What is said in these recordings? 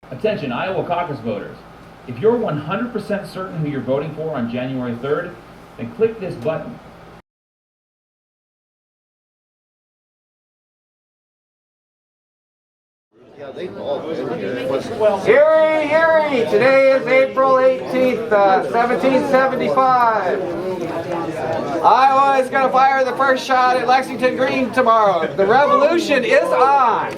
Attention, Iowa caucus voters. If you're 100% certain who you're voting for on January 3rd, then click this button. Hearing, hearing! Today is April 18th, 1775. Iowa is going to fire the first shot at Lexington Green tomorrow. The revolution is on!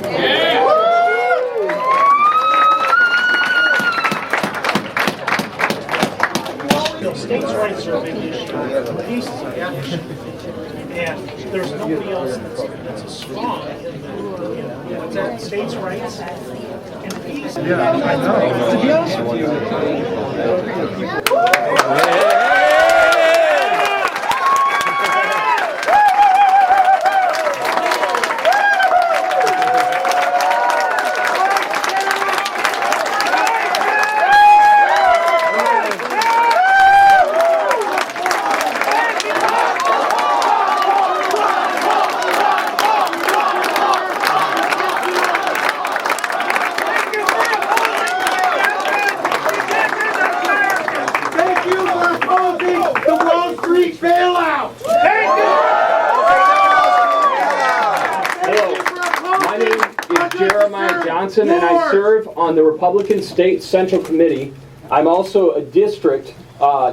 States' rights are a big issue. Peace is a big issue. And there's nobody else that's as strong. What's that? States' rights and peace. Yeah, I know. To be honest with you. And I serve on the Republican State Central Committee. I'm also a district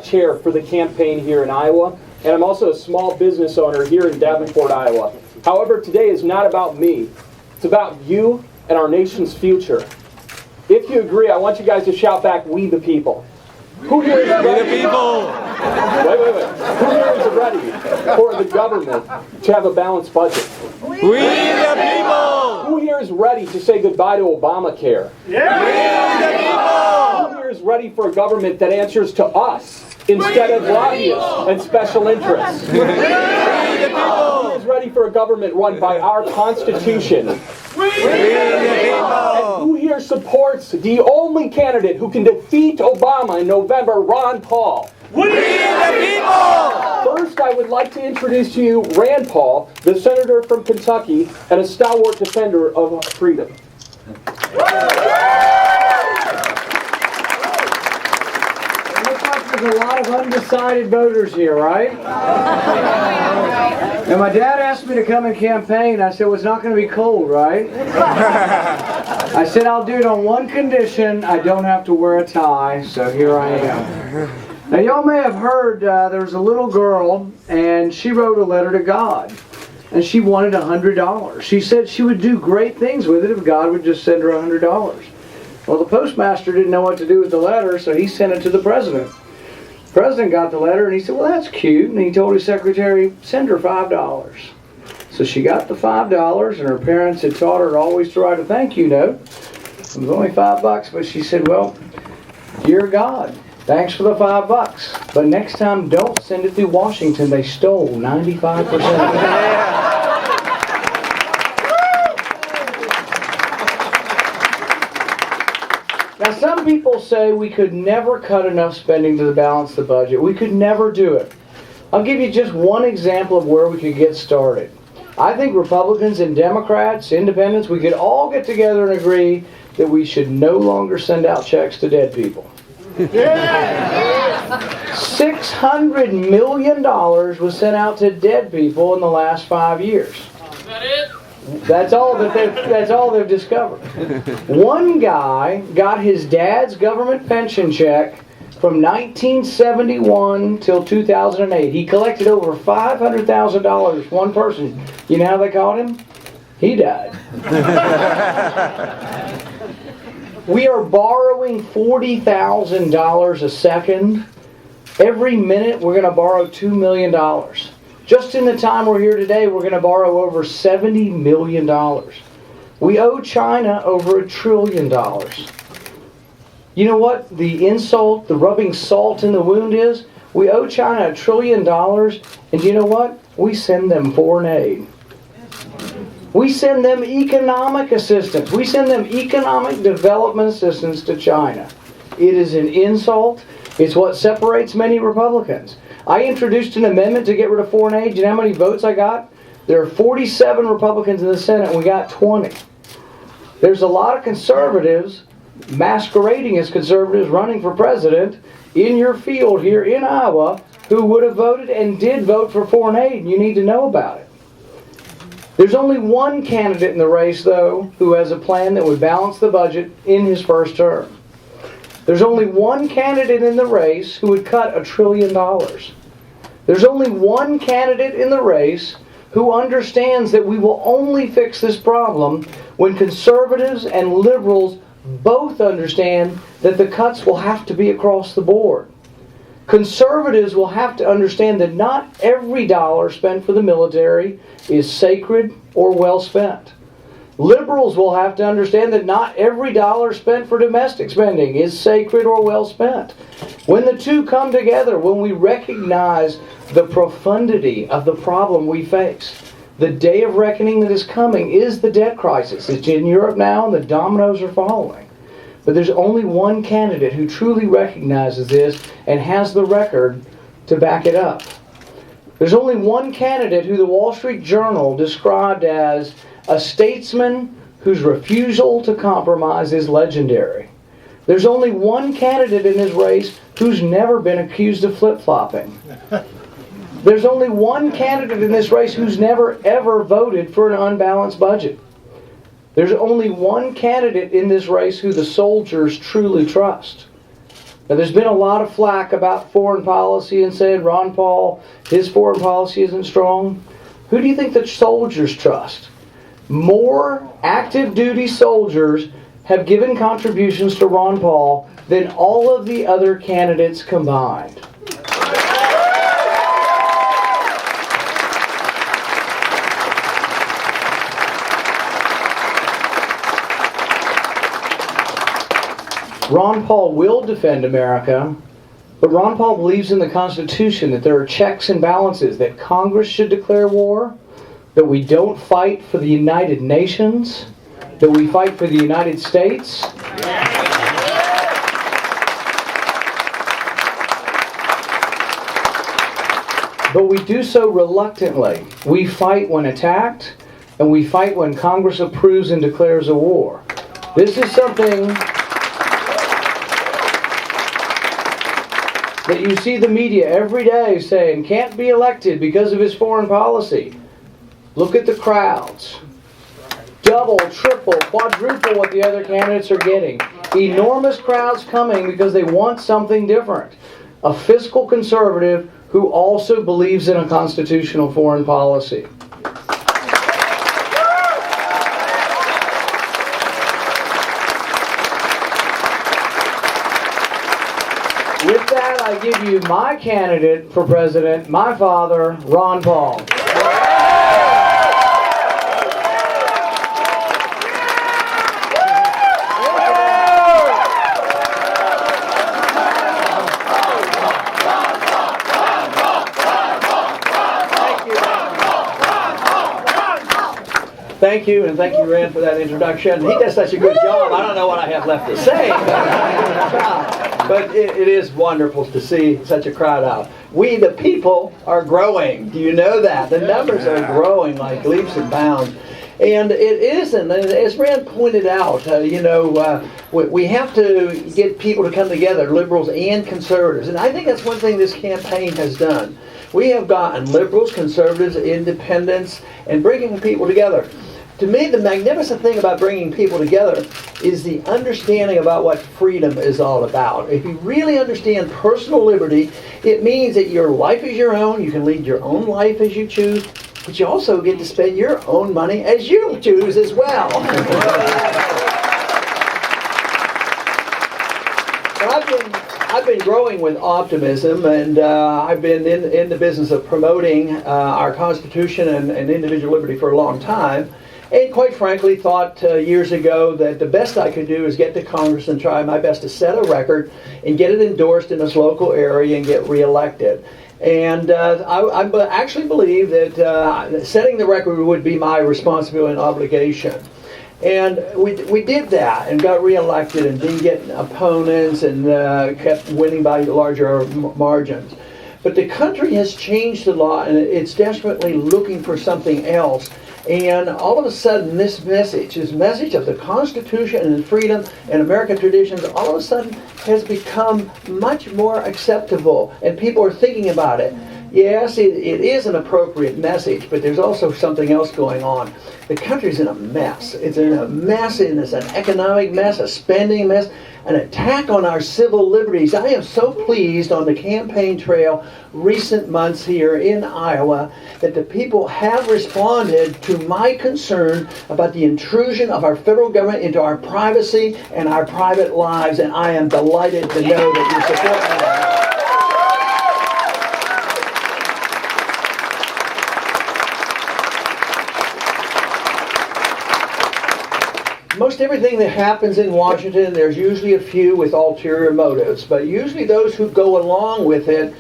chair for the campaign here in Iowa, and I'm also a small business owner here in Davenport, Iowa. However, today is not about me. It's about you and our nation's future. If you agree, I want you guys to shout back, "We the people." Who here is ready? We the people! Wait. Who here is ready for the government to have a balanced budget? We the people! Who here is ready to say goodbye to Obamacare? Yeah. We the people! Who here is ready for a government that answers to us instead of lobbyists and special interests? We the people! Who is ready for a government run by our Constitution? We the people! And who here supports the only candidate who can defeat Obama in November, Ron Paul? We the people! First, I would like to introduce to you Rand Paul, the senator from Kentucky and a stalwart defender of freedom. It looks like there's a lot of undecided voters here, right? And my dad asked me to come and campaign. I said, well, it's not going to be cold, right? I said, I'll do it on one condition. I don't have to wear a tie, so here I am. Now, y'all may have heard there was a little girl, and she wrote a letter to God, and she wanted $100. She said she would do great things with it if God would just send her $100. Well, the postmaster didn't know what to do with the letter, so he sent it to the president. The president got the letter, and he said, well, that's cute, and he told his secretary, send her $5. So she got the $5, and her parents had taught her always to write a thank you note. It was only $5, but she said, well, dear God, thanks for the $5, but next time don't send it through Washington. They stole 95% of it. Now some people say we could never cut enough spending to balance the budget. We could never do it. I'll give you just one example of where we could get started. I think Republicans and Democrats, independents, we could all get together and agree that we should no longer send out checks to dead people. $600 million was sent out to dead people in the last 5 years. Is that it? That's all they've discovered. One guy got his dad's government pension check from 1971 till 2008. He collected over $500,000. One person. You know how they caught him? He died. We are borrowing $40,000 a second. Every minute we're going to borrow $2 million. Just in the time we're here today, we're going to borrow over $70 million. We owe China over $1 trillion. You know what the insult, the rubbing salt in the wound is? We owe China $1 trillion, and you know what? We send them foreign aid. We send them economic assistance. We send them economic development assistance to China. It is an insult. It's what separates many Republicans. I introduced an amendment to get rid of foreign aid. Do you know how many votes I got? There are 47 Republicans in the Senate, and we got 20. There's a lot of conservatives masquerading as conservatives running for president in your field here in Iowa who would have voted and did vote for foreign aid, and you need to know about it. There's only one candidate in the race, though, who has a plan that would balance the budget in his first term. There's only one candidate in the race who would cut $1 trillion. There's only one candidate in the race who understands that we will only fix this problem when conservatives and liberals both understand that the cuts will have to be across the board. Conservatives will have to understand that not every dollar spent for the military is sacred or well spent. Liberals will have to understand that not every dollar spent for domestic spending is sacred or well spent. When the two come together, when we recognize the profundity of the problem we face, the day of reckoning that is coming is the debt crisis. It's in Europe now and the dominoes are following. But there's only one candidate who truly recognizes this and has the record to back it up. There's only one candidate who the Wall Street Journal described as a statesman whose refusal to compromise is legendary. There's only one candidate in this race who's never been accused of flip-flopping. There's only one candidate in this race who's never ever voted for an unbalanced budget. There's only one candidate in this race who the soldiers truly trust. Now, there's been a lot of flack about foreign policy and saying Ron Paul, his foreign policy isn't strong. Who do you think the soldiers trust? More active duty soldiers have given contributions to Ron Paul than all of the other candidates combined. Ron Paul will defend America, but Ron Paul believes in the Constitution that there are checks and balances, that Congress should declare war, that we don't fight for the United Nations, that we fight for the United States. But we do so reluctantly. We fight when attacked, and we fight when Congress approves and declares a war. This is something that you see the media every day saying can't be elected because of his foreign policy. Look at the crowds. Double, triple, quadruple what the other candidates are getting. Enormous crowds coming because they want something different. A fiscal conservative who also believes in a constitutional foreign policy. With that, I give you my candidate for president, my father, Ron Paul. Thank you, and thank you, Rand, for that introduction. He does such a good job, I don't know what I have left to say. But it is wonderful to see such a crowd out. We, the people, are growing. Do you know that? The numbers are growing like leaps and bounds. And it isn't, as Rand pointed out, we have to get people to come together, liberals and conservatives. And I think that's one thing this campaign has done. We have gotten liberals, conservatives, independents, and bringing people together. To me, the magnificent thing about bringing people together is the understanding about what freedom is all about. If you really understand personal liberty, it means that your life is your own, you can lead your own life as you choose, but you also get to spend your own money as you choose as well. I've been growing with optimism, and I've been in the business of promoting our Constitution and individual liberty for a long time. And quite frankly, thought years ago that the best I could do is get to Congress and try my best to set a record and get it endorsed in this local area and get reelected. And I actually believe that setting the record would be my responsibility and obligation. And we did that and got reelected and didn't get opponents and kept winning by larger margins. But the country has changed a lot, and it's desperately looking for something else. And all of a sudden, this message of the Constitution and freedom and American traditions, all of a sudden has become much more acceptable, and people are thinking about it. Yes, it is an appropriate message, but there's also something else going on. The country's in a mess. It's in a mess, and it's an economic mess, a spending mess, an attack on our civil liberties. I am so pleased on the campaign trail recent months here in Iowa that the people have responded to my concern about the intrusion of our federal government into our privacy and our private lives, and I am delighted to know that you support me. Most everything that happens in Washington, there's usually a few with ulterior motives, but usually those who go along with it,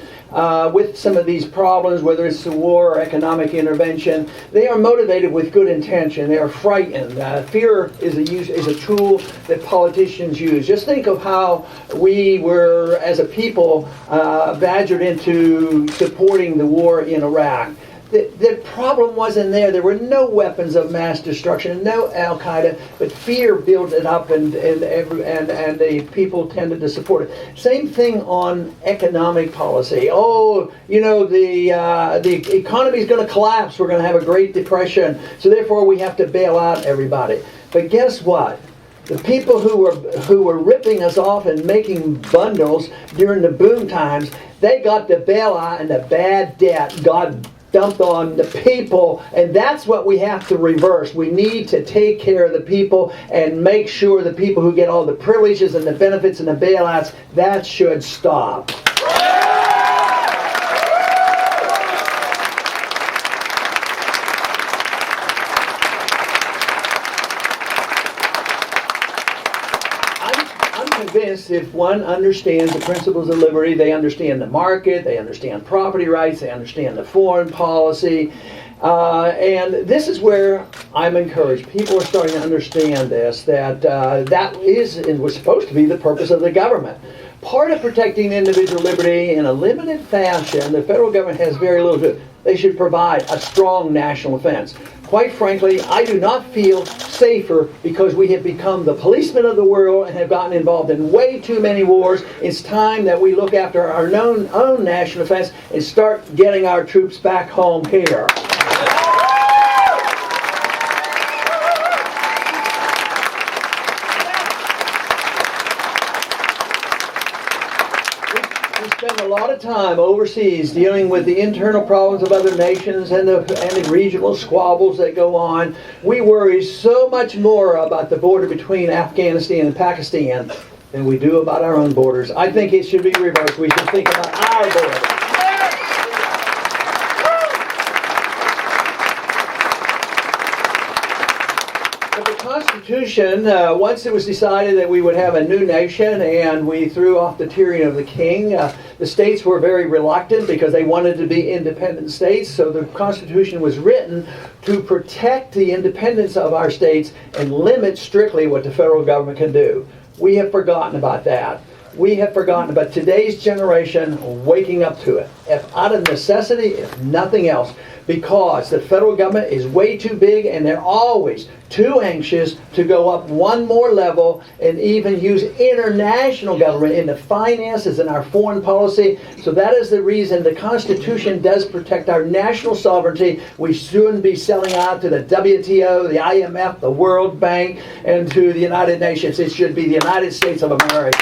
with some of these problems, whether it's the war or economic intervention, they are motivated with good intention. They are frightened. Fear is a tool that politicians use. Just think of how we were, as a people, badgered into supporting the war in Iraq. The problem wasn't there. There were no weapons of mass destruction, no Al-Qaeda, but fear built it up, and the people tended to support it. Same thing on economic policy. Oh, you know, the economy is going to collapse. We're going to have a Great Depression, so therefore we have to bail out everybody. But guess what? The people who were ripping us off and making bundles during the boom times, they got the bailout, and the bad debt got dumped on the people, and that's what we have to reverse. We need to take care of the people and make sure the people who get all the privileges and the benefits and the bailouts, that should stop. Convinced if one understands the principles of liberty, they understand the market, they understand property rights, they understand the foreign policy, and this is where I'm encouraged. People are starting to understand this, that that is and was supposed to be the purpose of the government. Part of protecting individual liberty in a limited fashion, the federal government has very little to do. They should provide a strong national defense. Quite frankly, I do not feel safer because we have become the policemen of the world and have gotten involved in way too many wars. It's time that we look after our own national defense and start getting our troops back home here. Spend a lot of time overseas dealing with the internal problems of other nations and the regional squabbles that go on. We worry so much more about the border between Afghanistan and Pakistan than we do about our own borders. I think it should be reversed. We should think about our borders. Constitution, once it was decided that we would have a new nation and we threw off the tyranny of the king, the states were very reluctant because they wanted to be independent states, so the Constitution was written to protect the independence of our states and limit strictly what the federal government can do. We have forgotten about that. We have forgotten about today's generation waking up to it, if out of necessity, if nothing else, because the federal government is way too big and they're always too anxious to go up one more level and even use international government in the finances and our foreign policy. So that is the reason the Constitution does protect our national sovereignty. We shouldn't be selling out to the WTO, the IMF, the World Bank, and to the United Nations. It should be the United States of America.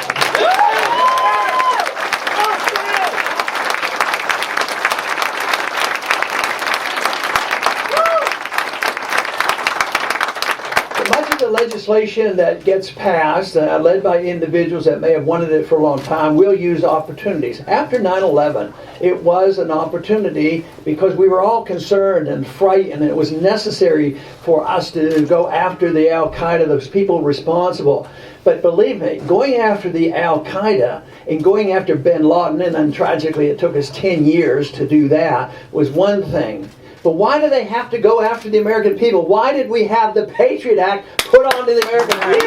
Legislation that gets passed, led by individuals that may have wanted it for a long time, will use opportunities. After 9/11, it was an opportunity because we were all concerned and frightened, and it was necessary for us to go after the Al-Qaeda, those people responsible. But believe me, going after the Al-Qaeda and going after bin Laden, and then tragically it took us 10 years to do that, was one thing. But why do they have to go after the American people? Why did we have the Patriot Act put onto the American people?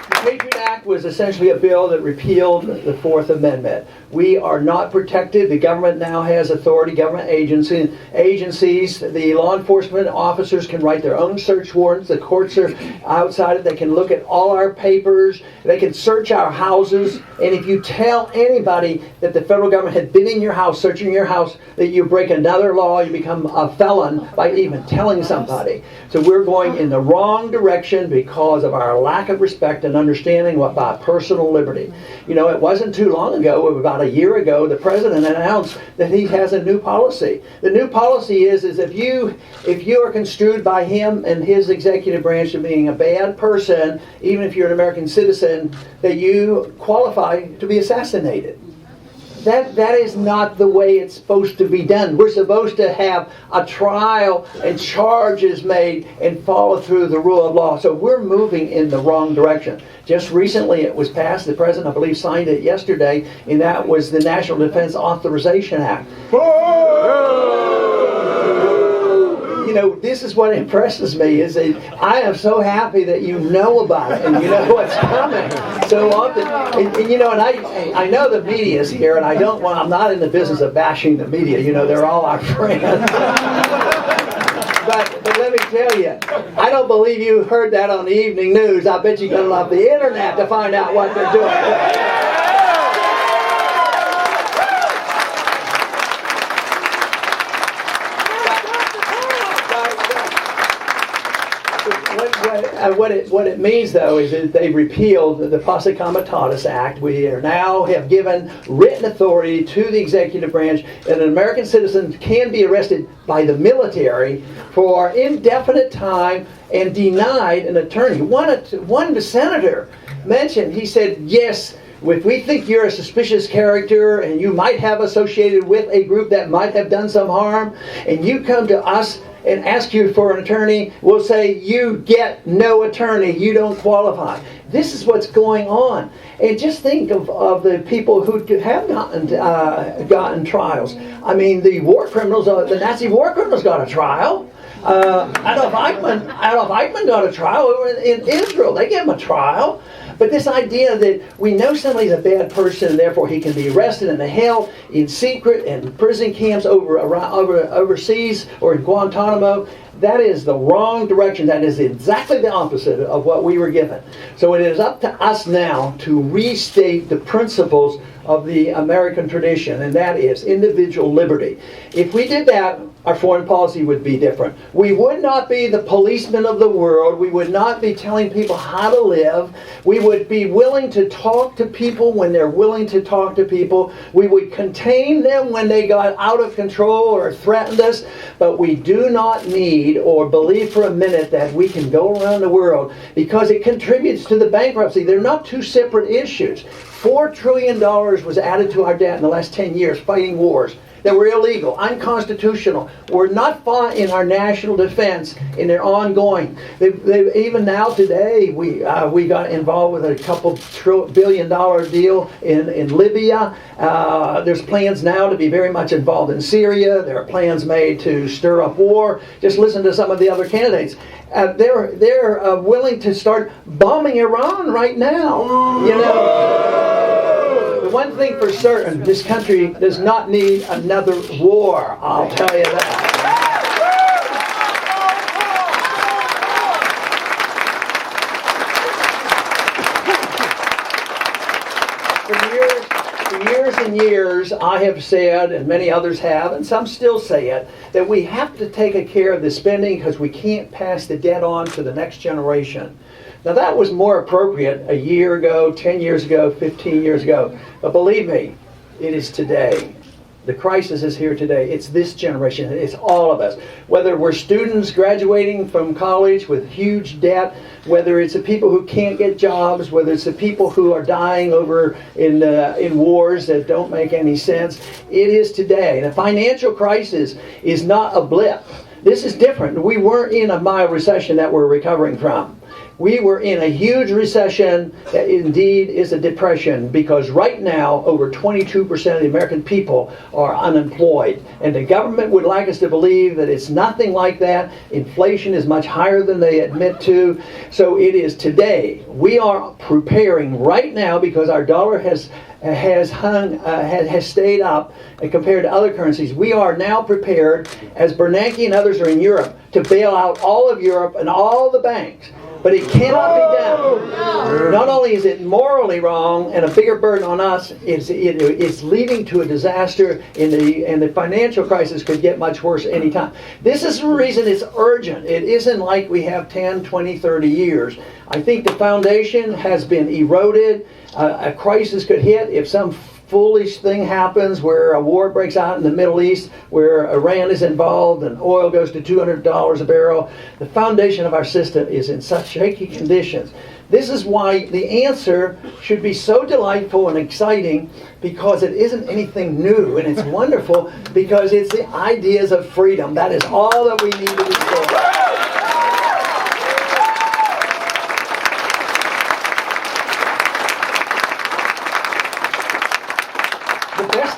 The Patriot Act act was essentially a bill that repealed the Fourth Amendment. We are not protected. The government now has authority, government agencies. The law enforcement officers can write their own search warrants. The courts are outside it. They can look at all our papers. They can search our houses. And if you tell anybody that the federal government had been in your house, searching your house, that you break another law, you become a felon by even telling somebody. So we're going in the wrong direction because of our lack of respect and understanding what by personal liberty. You know, it wasn't too long ago, about a year ago, the president announced that he has a new policy. The new policy is if you are construed by him and his executive branch of being a bad person, even if you're an American citizen, that you qualify to be assassinated. That is not the way it's supposed to be done. We're supposed to have a trial and charges made and follow through the rule of law. So we're moving in the wrong direction. Just recently it was passed, the president I believe signed it yesterday, and that was the National Defense Authorization Act. You know, this is what impresses me, is that I am so happy that you know about it and you know what's coming so often. And you know, and I know the media is here, and I'm not in the business of bashing the media. You know, they're all our friends. But let me tell you, I don't believe you heard that on the evening news. I bet you got it off the internet to find out what they're doing. What it means, though, is that they repealed the Posse Comitatus Act. We are now have given written authority to the executive branch that an American citizen can be arrested by the military for indefinite time and denied an attorney. One senator mentioned, he said, yes, if we think you're a suspicious character and you might have associated with a group that might have done some harm, and you come to us and ask you for an attorney, we'll say you get no attorney, you don't qualify. This is what's going on. And just think of the people who have gotten trials. I mean, the war criminals, the Nazi war criminals got a trial. Adolf Eichmann got a trial in Israel. They gave him a trial. But this idea that we know somebody's a bad person and therefore he can be arrested and held in secret in prison camps overseas or in Guantanamo, that is the wrong direction. That is exactly the opposite of what we were given. So it is up to us now to restate the principles of the American tradition, and that is individual liberty. If we did that, our foreign policy would be different. We would not be the policemen of the world. We would not be telling people how to live. We would be willing to talk to people when they're willing to talk to people. We would contain them when they got out of control or threatened us. But we do not need or believe for a minute that we can go around the world, because it contributes to the bankruptcy. They're not two separate issues. $4 trillion was added to our debt in the last 10 years fighting wars that were illegal, unconstitutional, were not fought in our national defense, and they're ongoing. They've even now today, we got involved with a couple $1 billion deal in Libya. There's plans now to be very much involved in Syria. There are plans made to stir up war. Just listen to some of the other candidates. They're willing to start bombing Iran right now. You know. One thing for certain, this country does not need another war, I'll tell you that. For years and years, I have said, and many others have, and some still say it, that we have to take care of the spending because we can't pass the debt on to the next generation. Now that was more appropriate a year ago, 10 years ago, 15 years ago. But believe me, it is today. The crisis is here today. It's this generation. It's all of us. Whether we're students graduating from college with huge debt, whether it's the people who can't get jobs, whether it's the people who are dying over in wars that don't make any sense, it is today. The financial crisis is not a blip. This is different. We weren't in a mild recession that we're recovering from. We were in a huge recession that indeed is a depression, because right now over 22% of the American people are unemployed. And the government would like us to believe that it's nothing like that. Inflation is much higher than they admit to. So it is today. We are preparing right now, because our dollar has stayed up compared to other currencies. We are now prepared, as Bernanke and others are in Europe, to bail out all of Europe and all the banks. But it cannot be done. Not only is it morally wrong and a bigger burden on us, it's leading to a disaster, and the financial crisis could get much worse anytime. This is the reason it's urgent. It isn't like we have 10, 20, 30 years. I think the foundation has been eroded. A crisis could hit if some foolish thing happens where a war breaks out in the Middle East, where Iran is involved and oil goes to $200 a barrel. The foundation of our system is in such shaky conditions. This is why the answer should be so delightful and exciting, because it isn't anything new, and it's wonderful because it's the ideas of freedom. That is all that we need to restore.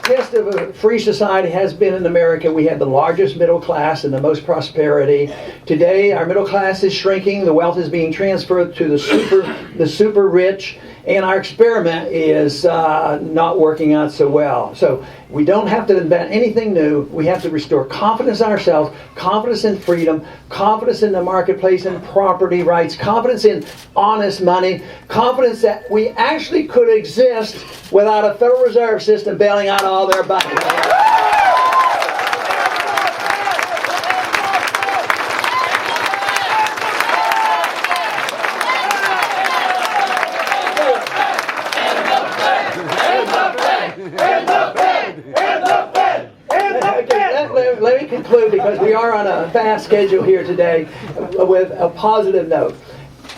Test of a free society has been in America. We had the largest middle class and the most prosperity. Today, our middle class is shrinking. The wealth is being transferred to the super rich, and our experiment is not working out so well. So we don't have to invent anything new. We have to restore confidence in ourselves, confidence in freedom, confidence in the marketplace and property rights, confidence in honest money, confidence that we actually could exist without a Federal Reserve System bailing out all their banks. Let me conclude, because we are on a fast schedule here today, with a positive note.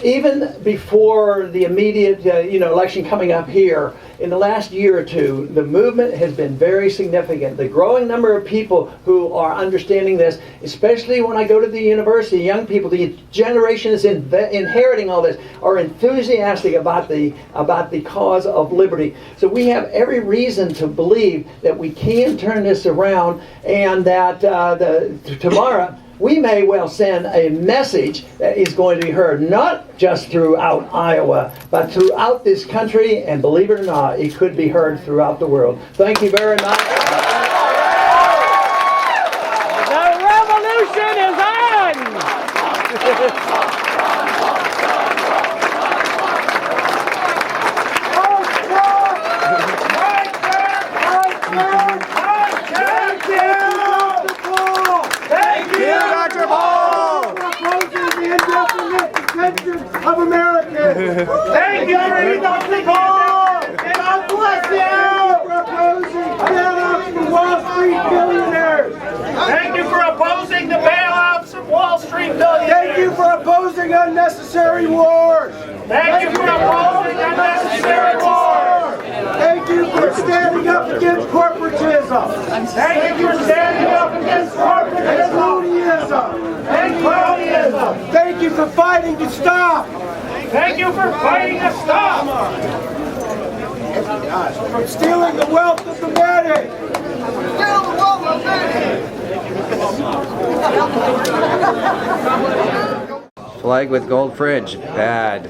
Even before the immediate election coming up here, in the last year or two, the movement has been very significant. The growing number of people who are understanding this, especially when I go to the university, young people, the generation is inheriting all this, are enthusiastic about the cause of liberty. So we have every reason to believe that we can turn this around, and that tomorrow we may well send a message that is going to be heard not just throughout Iowa, but throughout this country, and believe it or not, it could be heard throughout the world. Thank you very much. The revolution is on! Of Americans. Thank you for the people. God bless you. For opposing bailouts from Wall Street billionaires. Thank you for opposing the bailouts of Wall Street billionaires. Thank you for opposing unnecessary wars. Thank you for opposing unnecessary wars. Thank you for standing up against corporatism. Thank you for standing up against corporatism. And cronyism. Thank you for fighting to stop. Thank you for fighting to stop. From stealing the wealth of the many. Steal the wealth of the many. Flag with gold fridge. Bad.